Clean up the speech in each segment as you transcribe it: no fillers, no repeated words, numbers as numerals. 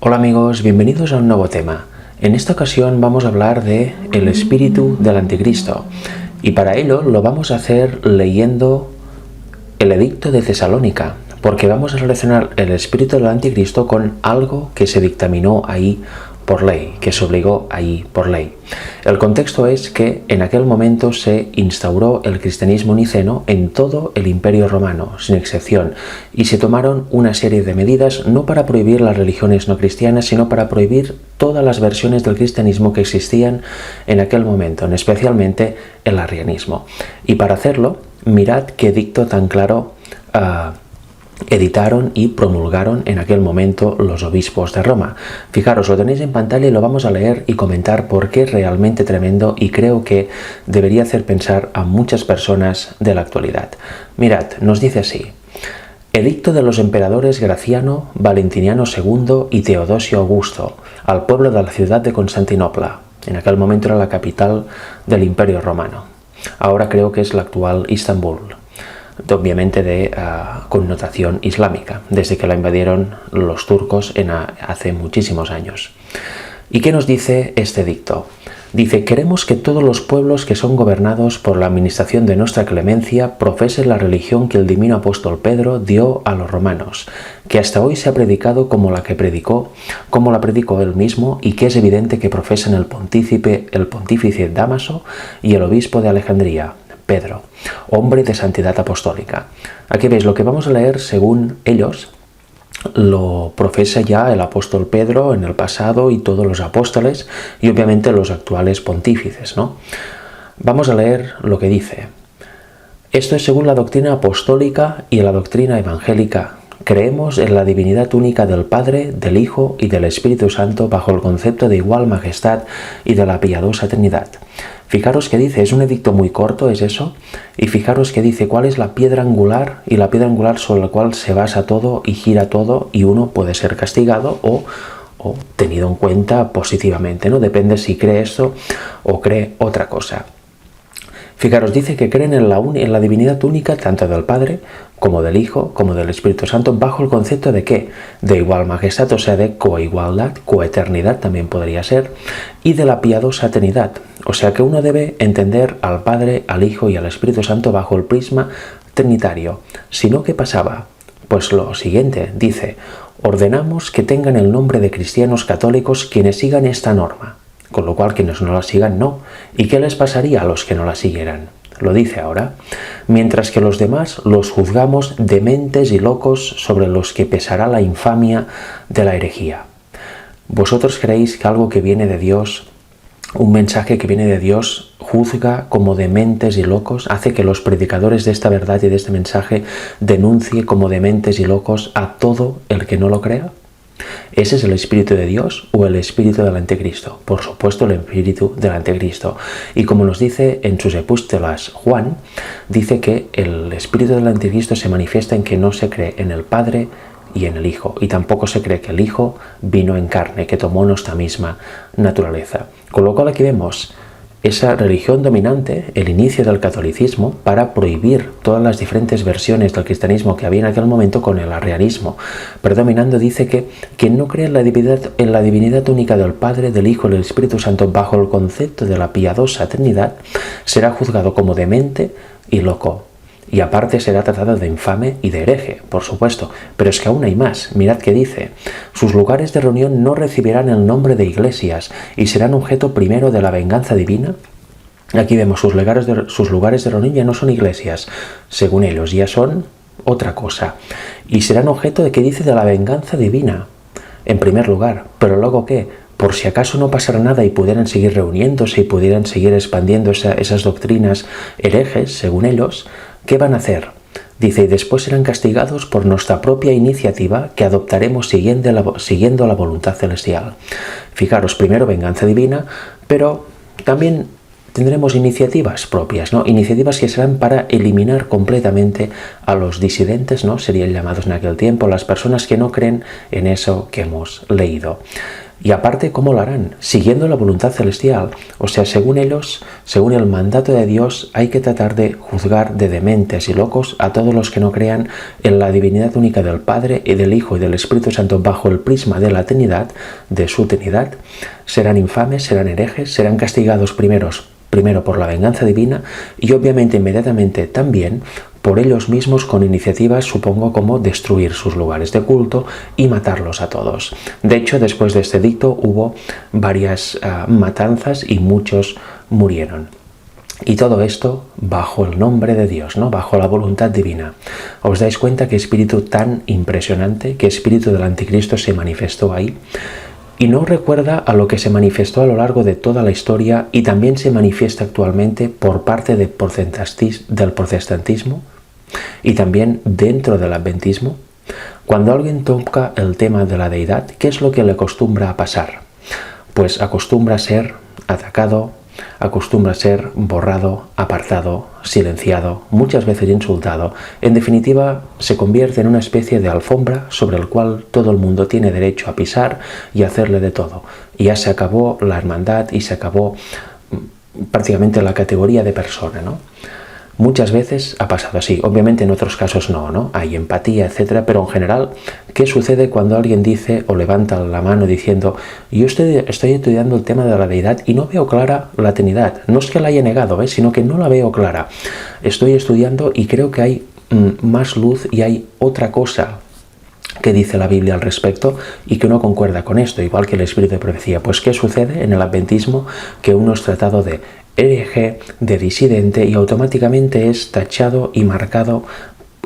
Hola amigos, bienvenidos a un nuevo tema. En esta ocasión vamos a hablar de el espíritu del anticristo y para ello lo vamos a hacer leyendo el edicto de Tesalónica, porque vamos a relacionar el espíritu del anticristo con algo que se dictaminó ahí por ley, que se obligó ahí por ley. El contexto es que en aquel momento se instauró el cristianismo niceno en todo el Imperio Romano, sin excepción, y se tomaron una serie de medidas no para prohibir las religiones no cristianas, sino para prohibir todas las versiones del cristianismo que existían en aquel momento, especialmente el arrianismo. Y para hacerlo, mirad qué edicto tan claro editaron y promulgaron en aquel momento los obispos de Roma. Fijaros, lo tenéis en pantalla y lo vamos a leer y comentar porque es realmente tremendo y creo que debería hacer pensar a muchas personas de la actualidad. Mirad, nos dice así: Edicto de los emperadores Graciano, Valentiniano II y Teodosio Augusto al pueblo de la ciudad de Constantinopla. En aquel momento era la capital del Imperio Romano. Ahora creo que es la actual Istambul, obviamente de connotación islámica, desde que la invadieron los turcos hace muchísimos años. ¿Y qué nos dice este edicto? Dice: queremos que todos los pueblos que son gobernados por la administración de nuestra clemencia profesen la religión que el divino apóstol Pedro dio a los romanos, que hasta hoy se ha predicado como la predicó él mismo, y que es evidente que profesan el pontífice Dámaso y el obispo de Alejandría, Pedro, hombre de santidad apostólica. Aquí veis lo que vamos a leer. Según ellos, lo profesa ya el apóstol Pedro en el pasado y todos los apóstoles y obviamente los actuales pontífices, ¿no? Vamos a leer lo que dice. Esto es según la doctrina apostólica y la doctrina evangélica. Creemos en la divinidad única del Padre, del Hijo y del Espíritu Santo bajo el concepto de igual majestad y de la piadosa Trinidad. Fijaros que dice, es un edicto muy corto, es eso, y fijaros que dice cuál es la piedra angular, y la piedra angular sobre la cual se basa todo y gira todo, y uno puede ser castigado o tenido en cuenta positivamente, ¿no? Depende si cree esto o cree otra cosa. Fijaros, dice que creen en la divinidad única tanto del Padre como del Hijo, como del Espíritu Santo, bajo el concepto de ¿qué? De igual majestad, o sea, de coigualdad, coeternidad también podría ser, y de la piadosa Trinidad, o sea que uno debe entender al Padre, al Hijo y al Espíritu Santo bajo el prisma trinitario. Si no, ¿qué pasaba? Pues lo siguiente, dice: ordenamos que tengan el nombre de cristianos católicos quienes sigan esta norma. Con lo cual, quienes no la sigan, no. ¿Y qué les pasaría a los que no la siguieran? Lo dice ahora. Mientras que los demás los juzgamos dementes y locos sobre los que pesará la infamia de la herejía. ¿Vosotros creéis que algo que viene de Dios, un mensaje que viene de Dios, juzga como dementes y locos, hace que los predicadores de esta verdad y de este mensaje denuncie como dementes y locos a todo el que no lo crea? ¿Ese es el espíritu de Dios o el espíritu del anticristo? Por supuesto, el espíritu del anticristo. Y como nos dice en sus epístolas Juan, dice que el espíritu del anticristo se manifiesta en que no se cree en el Padre y en el Hijo, y tampoco se cree que el Hijo vino en carne, que tomó nuestra misma naturaleza. Con lo cual aquí vemos esa religión dominante, el inicio del catolicismo, para prohibir todas las diferentes versiones del cristianismo que había en aquel momento con el arrianismo. Predominando dice que quien no cree en la divinidad única del Padre, del Hijo y del Espíritu Santo bajo el concepto de la piadosa Trinidad será juzgado como demente y loco. Y aparte será tratado de infame y de hereje, por supuesto. Pero es que aún hay más. Mirad qué dice. Sus lugares de reunión no recibirán el nombre de iglesias y serán objeto primero de la venganza divina. Aquí vemos sus lugares de reunión ya no son iglesias. Según ellos ya son otra cosa. Y serán objeto de, ¿qué dice? De la venganza divina. En primer lugar. Pero luego ¿qué? Por si acaso no pasara nada y pudieran seguir reuniéndose y pudieran seguir expandiendo esas doctrinas herejes, según ellos, ¿qué van a hacer? Dice, y después serán castigados por nuestra propia iniciativa que adoptaremos siguiendo la voluntad celestial. Fijaros, primero venganza divina, pero también tendremos iniciativas propias, ¿no? Iniciativas que serán para eliminar completamente a los disidentes, ¿no? Serían llamados en aquel tiempo las personas que no creen en eso que hemos leído. Y aparte, ¿cómo lo harán? Siguiendo la voluntad celestial. O sea, según ellos, según el mandato de Dios, hay que tratar de juzgar de dementes y locos a todos los que no crean en la divinidad única del Padre y del Hijo y del Espíritu Santo bajo el prisma de la Trinidad, de su Trinidad. Serán infames, serán herejes, serán castigados primero por la venganza divina y obviamente inmediatamente también por ellos mismos con iniciativas, supongo, como destruir sus lugares de culto y matarlos a todos. De hecho, después de este edicto hubo varias matanzas y muchos murieron. Y todo esto bajo el nombre de Dios, ¿no? Bajo la voluntad divina. ¿Os dais cuenta qué espíritu tan impresionante, qué espíritu del anticristo se manifestó ahí? Y no recuerda a lo que se manifestó a lo largo de toda la historia y también se manifiesta actualmente por parte del protestantismo y también dentro del adventismo. Cuando alguien toca el tema de la deidad, ¿qué es lo que le acostumbra a pasar? Pues acostumbra a ser atacado, acostumbra a ser borrado, apartado, silenciado, muchas veces insultado. En definitiva, se convierte en una especie de alfombra sobre el cual todo el mundo tiene derecho a pisar y hacerle de todo. Y ya se acabó la hermandad y se acabó prácticamente la categoría de persona, ¿no? Muchas veces ha pasado así, obviamente en otros casos no, hay empatía, etcétera, pero en general, ¿qué sucede cuando alguien dice o levanta la mano diciendo yo estoy estudiando el tema de la deidad y no veo clara la Trinidad? No es que la haya negado, sino que no la veo clara. Estoy estudiando y creo que hay más luz y hay otra cosa que dice la Biblia al respecto y que no concuerda con esto, igual que el espíritu de profecía. Pues ¿qué sucede en el adventismo? Que uno es tratado de hereje, de disidente y automáticamente es tachado y marcado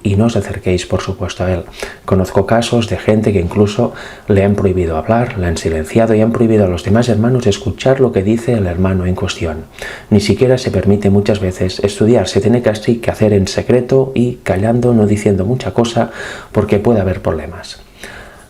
y no os acerquéis, por supuesto, a él. Conozco casos de gente que incluso le han prohibido hablar, le han silenciado y han prohibido a los demás hermanos escuchar lo que dice el hermano en cuestión. Ni siquiera se permite muchas veces estudiar, se tiene casi que hacer en secreto y callando, no diciendo mucha cosa, porque puede haber problemas.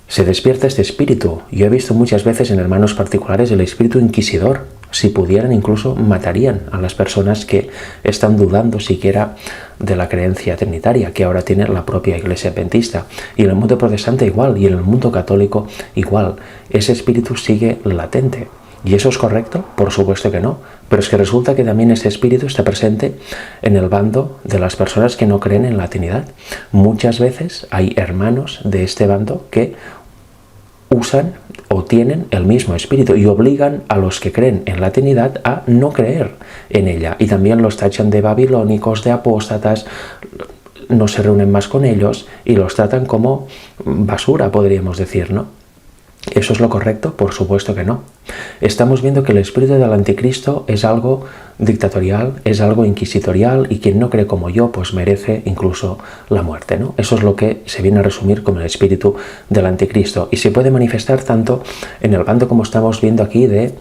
Se despierta este espíritu. Yo he visto muchas veces en hermanos particulares el espíritu inquisidor. Si pudieran, incluso matarían a las personas que están dudando siquiera de la creencia trinitaria que ahora tiene la propia Iglesia Adventista. Y en el mundo protestante igual, y en el mundo católico igual. Ese espíritu sigue latente. ¿Y eso es correcto? Por supuesto que no. Pero es que resulta que también ese espíritu está presente en el bando de las personas que no creen en la Trinidad. Muchas veces hay hermanos de este bando que usan o tienen el mismo espíritu y obligan a los que creen en la Trinidad a no creer en ella. Y también los tachan de babilónicos, de apóstatas, no se reúnen más con ellos y los tratan como basura, podríamos decir, ¿no? ¿Eso es lo correcto? Por supuesto que no. Estamos viendo que el espíritu del anticristo es algo dictatorial, es algo inquisitorial y quien no cree como yo pues merece incluso la muerte, ¿no? Eso es lo que se viene a resumir como el espíritu del anticristo y se puede manifestar tanto en el bando como estamos viendo aquí de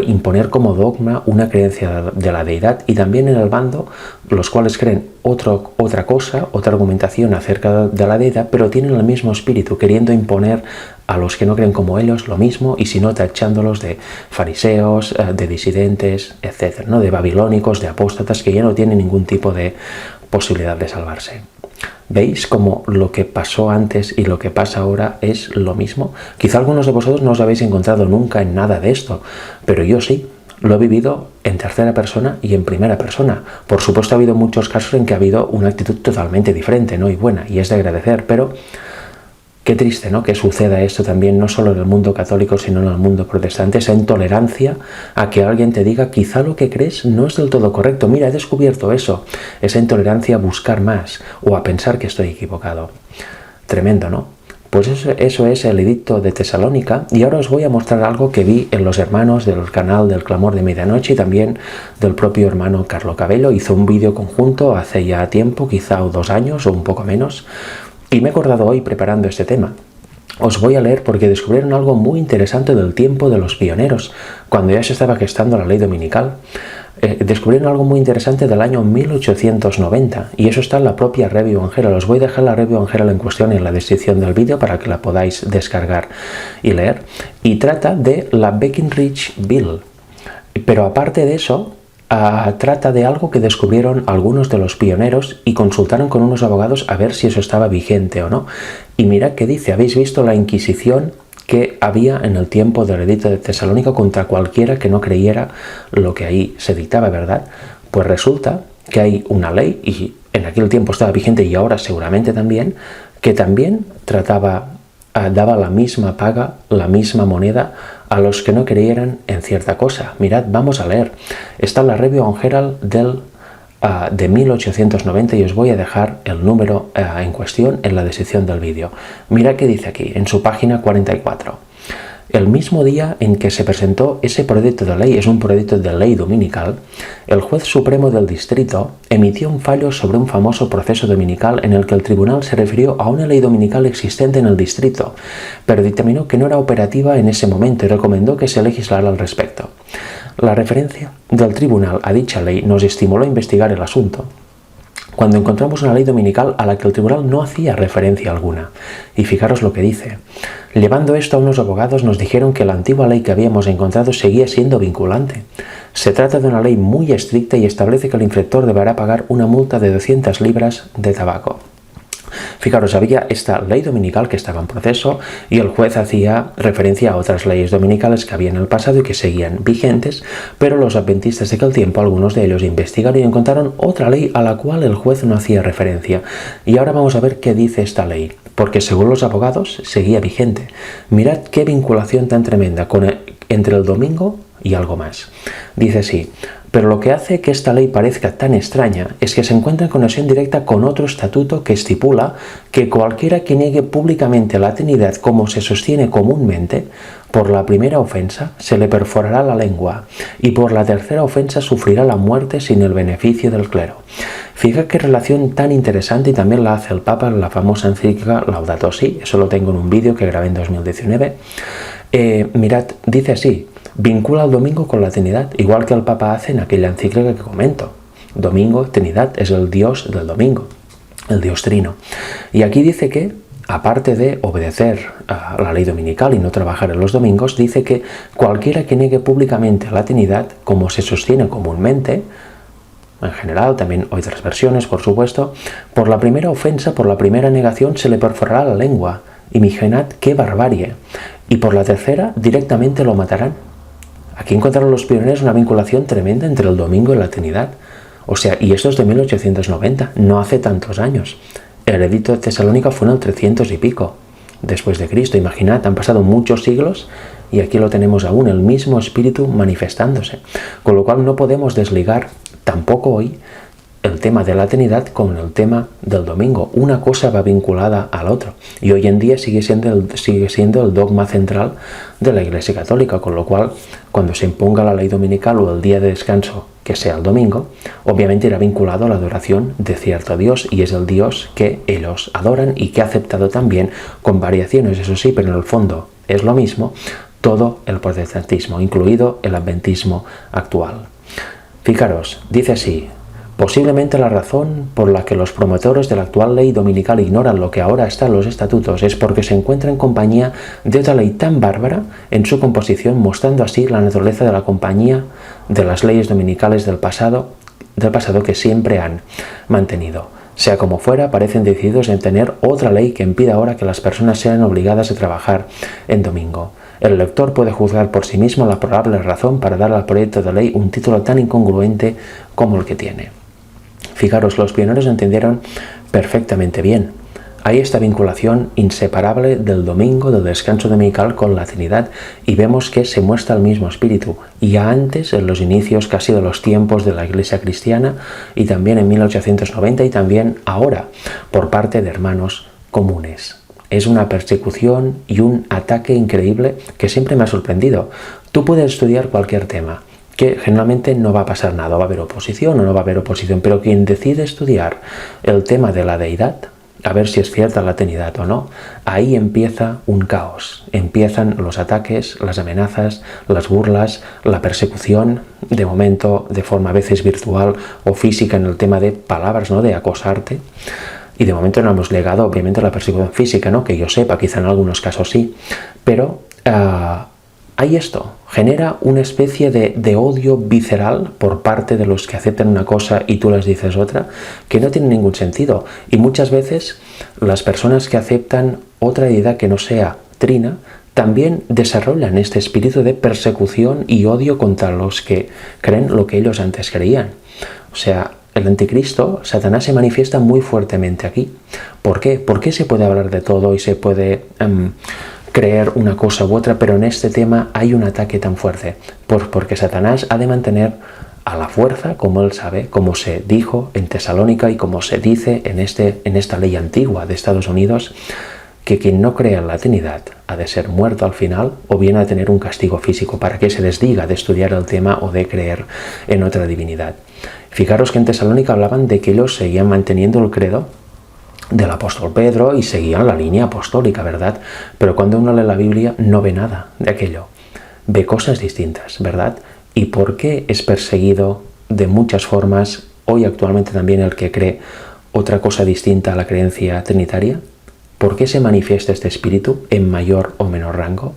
imponer como dogma una creencia de la deidad y también en el bando los cuales creen otra cosa, otra argumentación acerca de la deidad, pero tienen el mismo espíritu queriendo imponer a los que no creen como ellos lo mismo y si no tachándolos de fariseos, de disidentes, etcétera, ¿no? De babilónicos, de apóstatas que ya no tienen ningún tipo de posibilidad de salvarse. ¿Veis cómo lo que pasó antes y lo que pasa ahora es lo mismo? Quizá algunos de vosotros no os habéis encontrado nunca en nada de esto, pero yo sí. Lo he vivido en tercera persona y en primera persona. Por supuesto ha habido muchos casos en que ha habido una actitud totalmente diferente, ¿no? Y buena, y es de agradecer, pero qué triste, ¿no? Que suceda esto también, no solo en el mundo católico, sino en el mundo protestante, esa intolerancia a que alguien te diga quizá lo que crees no es del todo correcto. Mira, he descubierto eso. Esa intolerancia a buscar más o a pensar que estoy equivocado. Tremendo, ¿no? Pues eso es el edicto de Tesalónica y ahora os voy a mostrar algo que vi en los hermanos del canal del Clamor de Medianoche y también del propio hermano Carlo Cabello. Hizo un vídeo conjunto hace ya tiempo, quizá 2 años o un poco menos, y me he acordado hoy preparando este tema. Os voy a leer porque descubrieron algo muy interesante del tiempo de los pioneros, cuando ya se estaba gestando la ley dominical. Descubrieron algo muy interesante del año 1890 y eso está en la propia Review Angela. Os voy a dejar la Review Angela en cuestión en la descripción del vídeo para que la podáis descargar y leer. Y trata de la Breckinridge Bill. Pero aparte de eso, trata de algo que descubrieron algunos de los pioneros y consultaron con unos abogados a ver si eso estaba vigente o no. Y mirad qué dice, habéis visto la Inquisición que había en el tiempo del edicto de Tesalónica contra cualquiera que no creyera lo que ahí se dictaba, ¿verdad? Pues resulta que hay una ley, y en aquel tiempo estaba vigente y ahora seguramente también, que también daba la misma paga, la misma moneda a los que no creyeran en cierta cosa. Mirad, vamos a leer. Está la Review and Herald de 1890 y os voy a dejar el número en cuestión en la descripción del vídeo. Mirad qué dice aquí, en su página 44. El mismo día en que se presentó ese proyecto de ley, es un proyecto de ley dominical, el juez supremo del distrito emitió un fallo sobre un famoso proceso dominical en el que el tribunal se refirió a una ley dominical existente en el distrito, pero dictaminó que no era operativa en ese momento y recomendó que se legislara al respecto. La referencia del tribunal a dicha ley nos estimuló a investigar el asunto, cuando encontramos una ley dominical a la que el tribunal no hacía referencia alguna. Y fijaros lo que dice. Llevando esto a unos abogados nos dijeron que la antigua ley que habíamos encontrado seguía siendo vinculante. Se trata de una ley muy estricta y establece que el infractor deberá pagar una multa de 200 libras de tabaco. Fijaros, había esta ley dominical que estaba en proceso y el juez hacía referencia a otras leyes dominicales que había en el pasado y que seguían vigentes, pero los adventistas de aquel tiempo, algunos de ellos investigaron y encontraron otra ley a la cual el juez no hacía referencia. Y ahora vamos a ver qué dice esta ley, porque según los abogados seguía vigente. Mirad qué vinculación tan tremenda entre el domingo y algo más. Dice así: pero lo que hace que esta ley parezca tan extraña es que se encuentra en conexión directa con otro estatuto que estipula que cualquiera que niegue públicamente la Trinidad como se sostiene comúnmente, por la primera ofensa se le perforará la lengua y por la tercera ofensa sufrirá la muerte sin el beneficio del clero. Fija qué relación tan interesante, y también la hace el Papa en la famosa encíclica Laudato Si. Eso lo tengo en un vídeo que grabé en 2019. Mirad, dice así: vincula el domingo con la Trinidad, igual que el Papa hace en aquella encíclica que comento. Domingo, Trinidad, es el Dios del domingo, el Dios Trino. Y aquí dice que, aparte de obedecer a la ley dominical y no trabajar en los domingos, dice que cualquiera que niegue públicamente la Trinidad, como se sostiene comúnmente, en general, también hay otras versiones, por supuesto, por la primera ofensa, por la primera negación, se le perforará la lengua. Imaginad qué barbarie. Y por la tercera, directamente lo matarán. Aquí encontraron los pioneros una vinculación tremenda entre el domingo y la Trinidad. O sea, y esto es de 1890, no hace tantos años. El edicto de Tesalónica fue en el 300 y pico después de Cristo. Imaginad, han pasado muchos siglos y aquí lo tenemos aún, el mismo espíritu manifestándose. Con lo cual no podemos desligar tampoco hoy el tema de la Trinidad con el tema del domingo. Una cosa va vinculada al otro. Y hoy en día sigue siendo el dogma central de la Iglesia Católica, con lo cual, cuando se imponga la ley dominical o el día de descanso que sea el domingo, obviamente irá vinculado a la adoración de cierto Dios, y es el Dios que ellos adoran y que ha aceptado también, con variaciones, eso sí, pero en el fondo es lo mismo, todo el protestantismo, incluido el adventismo actual. Fijaros, dice así: posiblemente la razón por la que los promotores de la actual ley dominical ignoran lo que ahora está en los estatutos es porque se encuentra en compañía de otra ley tan bárbara en su composición, mostrando así la naturaleza de la compañía de las leyes dominicales del pasado que siempre han mantenido. Sea como fuera, parecen decididos en tener otra ley que impida ahora que las personas sean obligadas a trabajar en domingo. El lector puede juzgar por sí mismo la probable razón para dar al proyecto de ley un título tan incongruente como el que tiene. Fijaros, los pioneros entendieron perfectamente bien. Hay esta vinculación inseparable del domingo, del descanso dominical, con la Trinidad, y vemos que se muestra el mismo espíritu. Y ya antes, en los inicios casi de los tiempos de la Iglesia cristiana, y también en 1890 y también ahora, por parte de hermanos comunes. Es una persecución y un ataque increíble que siempre me ha sorprendido. Tú puedes estudiar cualquier tema, que generalmente no va a pasar nada, va a haber oposición o no va a haber oposición, pero quien decide estudiar el tema de la deidad, a ver si es cierta la Trinidad o no, ahí empieza un caos, empiezan los ataques, las amenazas, las burlas, la persecución, de momento de forma a veces virtual o física en el tema de palabras, ¿no?, de acosarte. Y de momento no hemos llegado, obviamente, a la persecución física, ¿no?, que yo sepa, quizá en algunos casos sí, pero hay esto, genera una especie de odio visceral por parte de los que aceptan una cosa y tú les dices otra, que no tiene ningún sentido. Y muchas veces las personas que aceptan otra idea que no sea trina también desarrollan este espíritu de persecución y odio contra los que creen lo que ellos antes creían. O sea, el anticristo, Satanás, se manifiesta muy fuertemente aquí. ¿Por qué? ¿Por qué se puede hablar de todo y se puede creer una cosa u otra, pero en este tema hay un ataque tan fuerte? Pues porque Satanás ha de mantener a la fuerza, como él sabe, como se dijo en Tesalónica y como se dice en esta ley antigua de Estados Unidos, que quien no crea en la Trinidad ha de ser muerto al final o bien ha de tener un castigo físico para que se les diga de estudiar el tema o de creer en otra divinidad. Fijaros que en Tesalónica hablaban de que ellos seguían manteniendo el credo del apóstol Pedro y seguían la línea apostólica, ¿verdad? Pero cuando uno lee la Biblia no ve nada de aquello, ve cosas distintas, ¿verdad? ¿Y por qué es perseguido de muchas formas hoy actualmente también el que cree otra cosa distinta a la creencia trinitaria? ¿Por qué se manifiesta este espíritu en mayor o menor rango?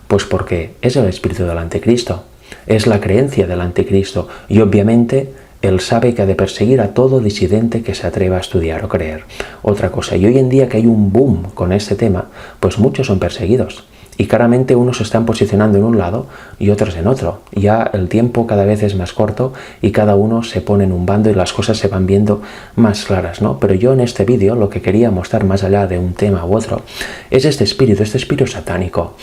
Pues porque es el espíritu del anticristo, es la creencia del anticristo y obviamente él sabe que ha de perseguir a todo disidente que se atreva a estudiar o creer otra cosa. Y hoy en día que hay un boom con este tema, pues muchos son perseguidos. Y claramente unos se están posicionando en un lado y otros en otro. Ya el tiempo cada vez es más corto y cada uno se pone en un bando y las cosas se van viendo más claras, ¿no? Pero yo en este vídeo lo que quería mostrar más allá de un tema u otro es este espíritu satánico.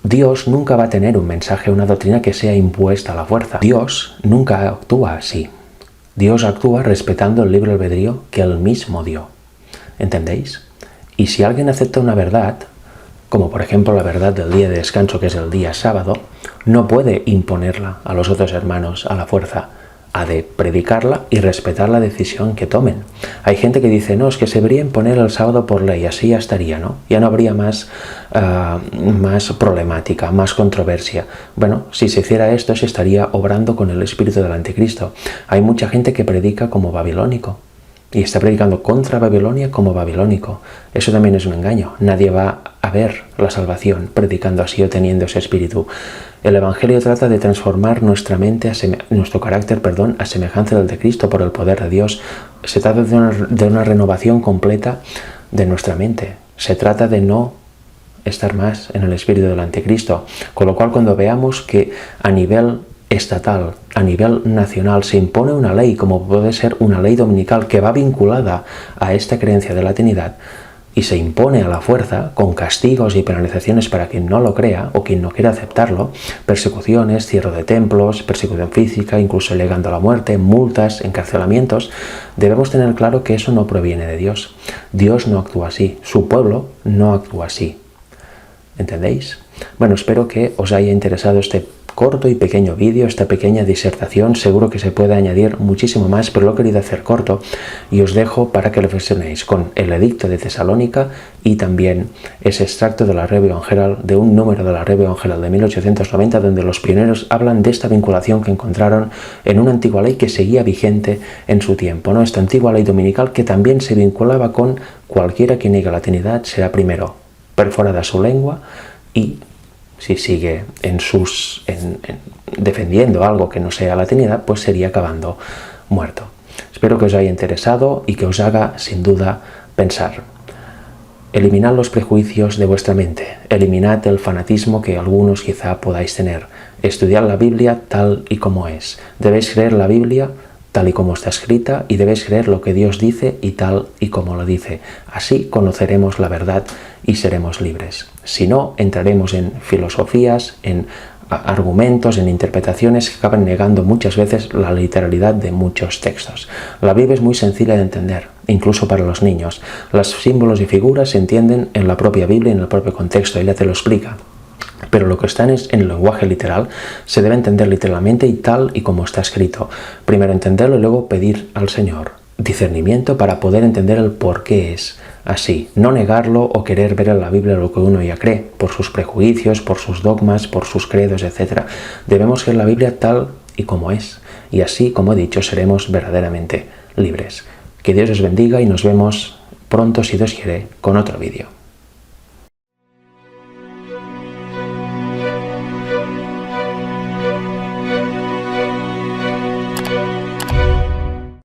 Dios nunca va a tener un mensaje, una doctrina que sea impuesta a la fuerza. Dios nunca actúa así. Dios actúa respetando el libre albedrío que Él mismo dio. ¿Entendéis? Y si alguien acepta una verdad, como por ejemplo la verdad del día de descanso, que es el día sábado, no puede imponerla a los otros hermanos a la fuerza. Ha de predicarla y respetar la decisión que tomen. Hay gente que dice, no, es que se debería imponer el sábado por ley, así ya estaría, ¿no? Ya no habría más problemática, más controversia. Bueno, si se hiciera esto, se estaría obrando con el espíritu del anticristo. Hay mucha gente que predica como babilónico y está predicando contra Babilonia como babilónico. Eso también es un engaño. Nadie va a ver la salvación predicando así o teniendo ese espíritu. El Evangelio trata de transformar nuestra mente, nuestro carácter, a semejanza del de Cristo por el poder de Dios. Se trata de una renovación completa de nuestra mente. Se trata de no estar más en el espíritu del anticristo. Con lo cual, cuando veamos que a nivel estatal, a nivel nacional, se impone una ley, como puede ser una ley dominical, que va vinculada a esta creencia de la Trinidad, y se impone a la fuerza, con castigos y penalizaciones para quien no lo crea o quien no quiera aceptarlo, persecuciones, cierre de templos, persecución física, incluso llegando a la muerte, multas, encarcelamientos, debemos tener claro que eso no proviene de Dios. Dios no actúa así, su pueblo no actúa así. ¿Entendéis? Bueno, espero que os haya interesado este corto y pequeño vídeo, esta pequeña disertación. Seguro que se puede añadir muchísimo más, pero lo he querido hacer corto y os dejo para que reflexionéis con el edicto de Tesalónica y también ese extracto de la Review Herald, de un número de la Review Herald de 1890, donde los pioneros hablan de esta vinculación que encontraron en una antigua ley que seguía vigente en su tiempo, ¿no? Esta antigua ley dominical que también se vinculaba con cualquiera que niegue la Trinidad será primero perforada su lengua y si sigue defendiendo algo que no sea la Trinidad, pues sería acabando muerto. Espero que os haya interesado y que os haga, sin duda, pensar. Eliminad los prejuicios de vuestra mente. Eliminad el fanatismo que algunos quizá podáis tener. Estudiad la Biblia tal y como es. Debéis creer la Biblia tal y como está escrita y debéis creer lo que Dios dice y tal y como lo dice. Así conoceremos la verdad y seremos libres. Si no, entraremos en filosofías, en argumentos, en interpretaciones que acaban negando muchas veces la literalidad de muchos textos. La Biblia es muy sencilla de entender, incluso para los niños. Los símbolos y figuras se entienden en la propia Biblia, en el propio contexto, ella te lo explica. Pero lo que está en el lenguaje literal se debe entender literalmente y tal y como está escrito. Primero entenderlo y luego pedir al Señor discernimiento para poder entender el por qué es así. No negarlo o querer ver en la Biblia lo que uno ya cree, por sus prejuicios, por sus dogmas, por sus credos, etc. Debemos ver la Biblia tal y como es. Y así, como he dicho, seremos verdaderamente libres. Que Dios os bendiga y nos vemos pronto, si Dios quiere, con otro vídeo.